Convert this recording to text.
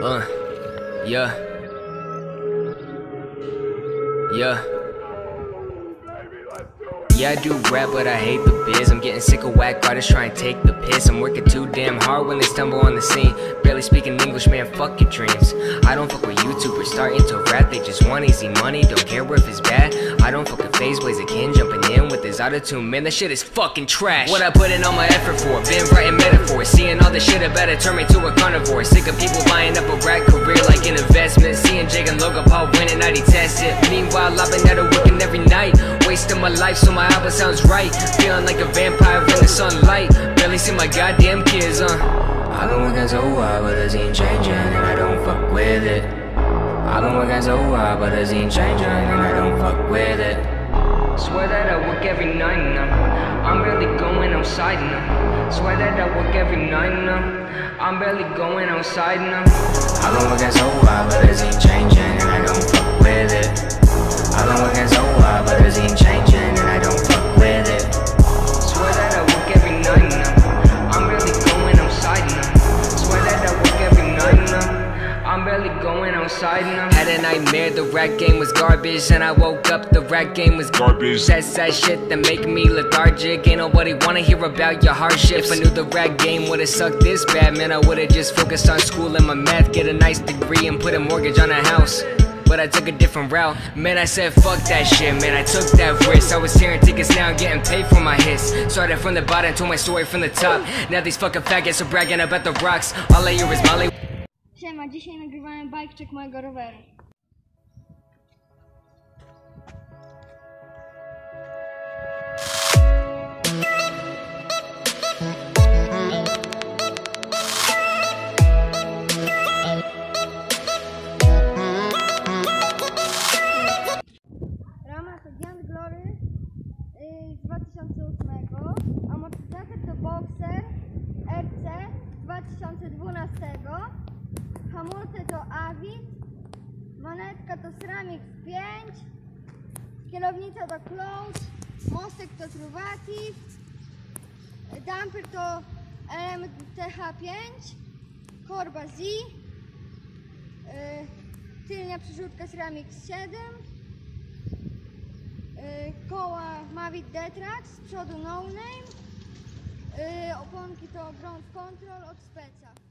Yeah. Yeah. Yeah, I do rap, but I hate the biz. I'm getting sick of whack artists trying to take the piss. I'm working too damn hard when they stumble on the scene. Barely speaking English, man, fuck your dreams. I don't fuck with YouTubers starting to rap. They just want easy money, don't care if it's bad. I don't fuck with FaZe, Blaze a Kin jumping in with his autotune. Man, that shit is fucking trash. What I put in all my effort for, been writing metaphors. Seeing all this shit, I better turn me to a carnivore. Sick of people buying up a rap career like an investment. Seeing Jake and Logan Paul winning, I detest it. Meanwhile, I've been at it working every night, wasting my life so my album sounds right. Feeling like a vampire in the sunlight. Barely see my goddamn kids, I've been working so hard, but the scene changing, and I don't fuck with it. I've been working so hard, but the scene changing, and I don't fuck with it. Swear that I work every night now. I'm barely going outside now. Swear that I work every night now. I'm barely going outside now. I've been working so hard, but the scene changing, and I don't fuck with it. I've been working so hard, but the scene changing, and I don't fuck with it. Swear that I work every night now. I'm barely going outside now. Swear that I work every night now. I'm barely going outside now. Had a nightmare, the rap game was garbage, and I woke up, the rap game was garbage. That sad shit that make me lethargic. Ain't nobody wanna hear about your hardships. If I knew the rap game would've sucked this bad, man, I would've just focused on school and my math, get a nice degree and put a mortgage on a house. But I took a different route. Man, I said fuck that shit, man, I took that risk. I was tearing tickets, now I'm getting paid for my hits. Started from the bottom, told my story from the top. Now these fucking faggots are bragging about the rocks. All I hear is Molly. Siema, dzisiaj nagrywamy bike check mojego roweru. Rama to Giant Glory z 2008, amortyzator to Boxer RC 2012, hamulce to Avid, manetka to Ceramic 5, kierownica to Close, mostek to Truvativ, damper to element TH5, korba Z, tylnia przerzutka Ceramic 7, koła Mavic D-Trax, z przodu No Name, oponki to Ground Control od Speca.